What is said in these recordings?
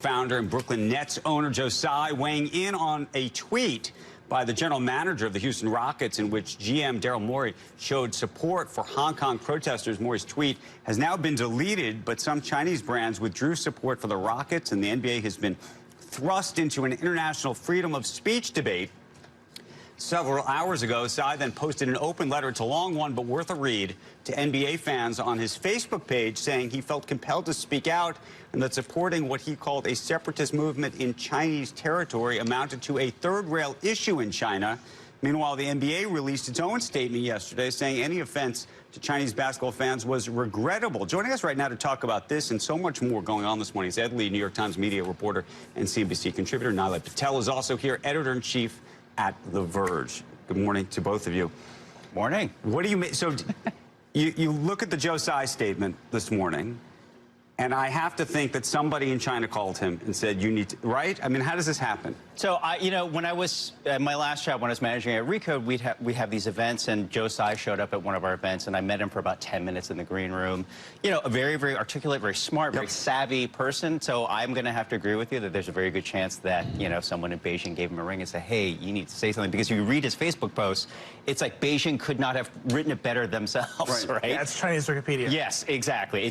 founder and Brooklyn Nets owner Joe Tsai weighing in on a tweet by the general manager of the Houston Rockets in which GM Daryl Morey showed support for Hong Kong protesters. Morey's tweet has now been deleted, but some Chinese brands withdrew support for the Rockets, and the NBA has been thrust into an international freedom of speech debate. Several hours ago, Tsai then posted an open letter, it's a long one, but worth a read, to NBA fans on his Facebook page saying he felt compelled to speak out and that supporting what he called a separatist movement in Chinese territory amounted to a third-rail issue in China. Meanwhile, the NBA released its own statement yesterday saying any offense to Chinese basketball fans was regrettable. Joining us right now to talk about this and so much more going on this morning is Ed Lee, New York Times media reporter and CNBC contributor. Nilay Patel is also here, editor-in-chief at The Verge. Good morning to both of you. Morning. What do you make? So you look at the Joe Tsai statement this morning, and I have to think that somebody in China called him and said, you need to, right? I mean, how does this happen? So, when I was at my last job, when I was managing at Recode, we have these events, and Joe Tsai showed up at one of our events, and I met him for about 10 minutes in the green room. You know, a very, very articulate, very smart, very savvy person. So I'm going to have to agree with you that there's a very good chance that, someone in Beijing gave him a ring and said, hey, you need to say something. Because if you read his Facebook post, it's like Beijing could not have written it better themselves, right? Yeah, it's Chinese Wikipedia. Yes, exactly.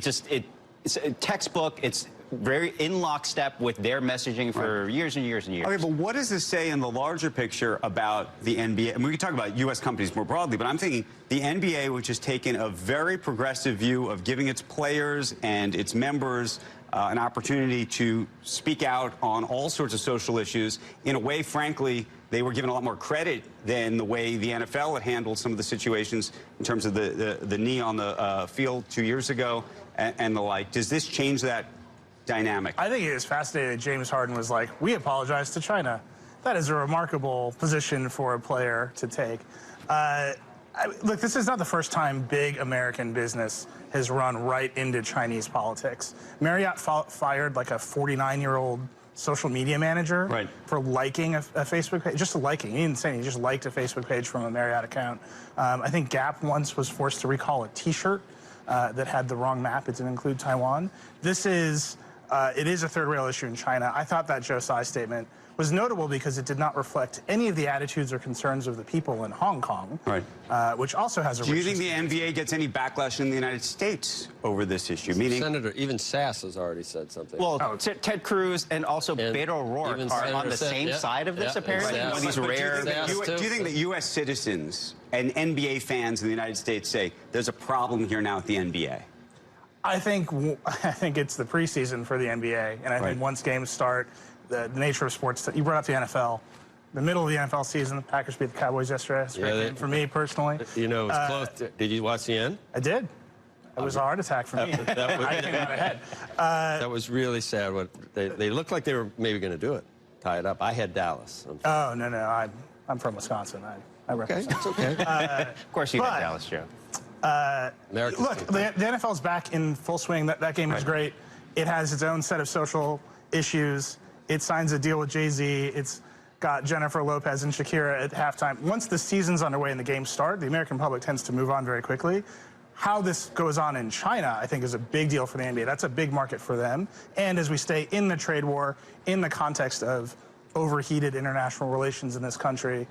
It's a textbook. It's very in lockstep with their messaging for years and years and years. Okay, but what does this say in the larger picture about the NBA? I mean, we can talk about U.S. companies more broadly, but I'm thinking the NBA, which has taken a very progressive view of giving its players and its members an opportunity to speak out on all sorts of social issues in a way, frankly, they were given a lot more credit than the way the NFL had handled some of the situations in terms of the knee on the field 2 years ago and the like. Does this change that dynamic? I think it is fascinating that James Harden was like, we apologize to China. That is a remarkable position for a player to take. Look, this is not the first time big American business has run right into Chinese politics. Marriott fired like a 49-year-old social media manager for liking a Facebook page, just liking. He didn't say anything, he just liked a Facebook page from a Marriott account. I think Gap once was forced to recall a T-shirt that had the wrong map. It didn't include Taiwan. This is, it is a third-rail issue in China. I thought that Joe Tsai statement was notable because it did not reflect any of the attitudes or concerns of the people in Hong Kong, which also has a. Do you think the NBA gets any backlash in the United States over this issue? Meaning, Senator, even Sass has already said something. Well, Ted Cruz and also Beto O'Rourke are on the same side of this, apparently. One of these rare. Do you think that U.S. citizens and NBA fans in the United States say there's a problem here now at the NBA? I think it's the preseason for the NBA, and I think once games start, the nature of sports. You brought up the NFL. The middle of the NFL season, the Packers beat the Cowboys yesterday. That's a great game for me personally. You know, it was close. Did you watch the end? I did. It was a heart attack for me. I came out ahead. That was really sad. They looked like they were maybe going to do it, tie it up. I had Dallas. Oh, no. I'm from Wisconsin. I represent. It's okay. Of course you had Dallas, Joe. Look, the NFL's back in full swing. That game was great. It has its own set of social issues. It signs a deal with Jay-Z. It's got Jennifer Lopez and Shakira at halftime. Once the season's underway and the games start, the American public tends to move on very quickly. How this goes on in China, I think, is a big deal for the NBA. That's a big market for them. And as we stay in the trade war, in the context of overheated international relations in this country,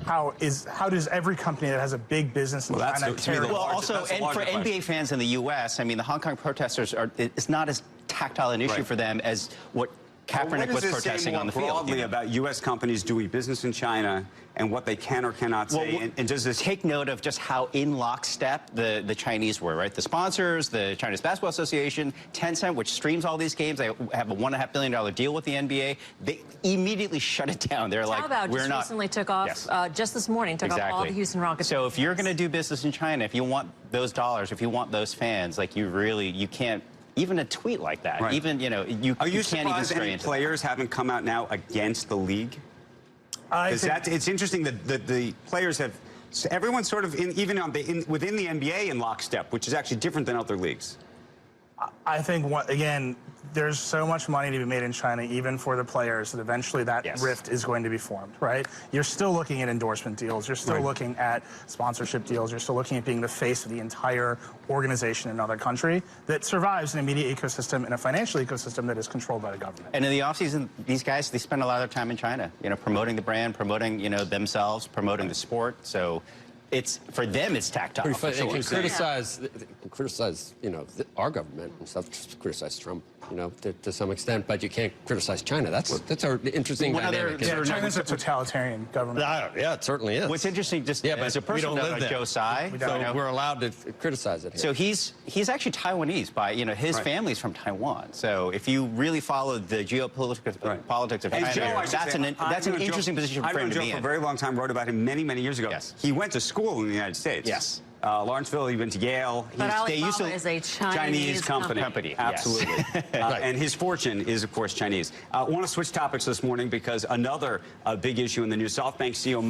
how does every company that has a big business in China care? Well, also, and for NBA fans in the U.S., I mean, the Hong Kong protesters it's not as tactile an issue for them as what Kaepernick was protesting on the field. Broadly about U.S. companies doing business in China and what they can or cannot say, and does this take note of just how in lockstep the Chinese were, right? The sponsors, the Chinese Basketball Association, Tencent, which streams all these games, they have a $1.5 billion deal with the NBA. They immediately shut it down. They're like, we're not. Recently took off just this morning, took off all the Houston Rockets. So if you're going to do business in China, if you want those dollars, if you want those fans, like you can't. Even a tweet like that, even, you Are you can't even stray into players haven't come out now against the league? It's interesting that the players have, everyone's sort of, within the NBA in lockstep, which is actually different than other leagues. I think, again, there's so much money to be made in China, even for the players, that eventually that rift is going to be formed, right? You're still looking at endorsement deals. You're still looking at sponsorship deals. You're still looking at being the face of the entire organization in another country that survives in a media ecosystem and a financial ecosystem that is controlled by the government. And in the offseason, these guys, they spend a lot of their time in China, promoting the brand, promoting, themselves, promoting the sport. So it's, for them, it's tactile. They can criticize, our government and stuff, just criticize Trump, to some extent, but you can't criticize China. That's our interesting dynamic. China's a totalitarian government. Yeah, it certainly is. What's interesting, just as a person, like Joe Tsai, so we're allowed to criticize it here. So he's actually Taiwanese by, his family's from Taiwan. So if you really follow the geopolitical politics of China, that's an interesting position for him to be in. For a very long time, wrote about him many, many years ago. Yes. He went to school in the United States. Yes. Lawrenceville, he went to Yale. But Alibaba is a Chinese company. Absolutely. Yes. And his fortune is, of course, Chinese. I want to switch topics this morning because another big issue in the news, SoftBank CEO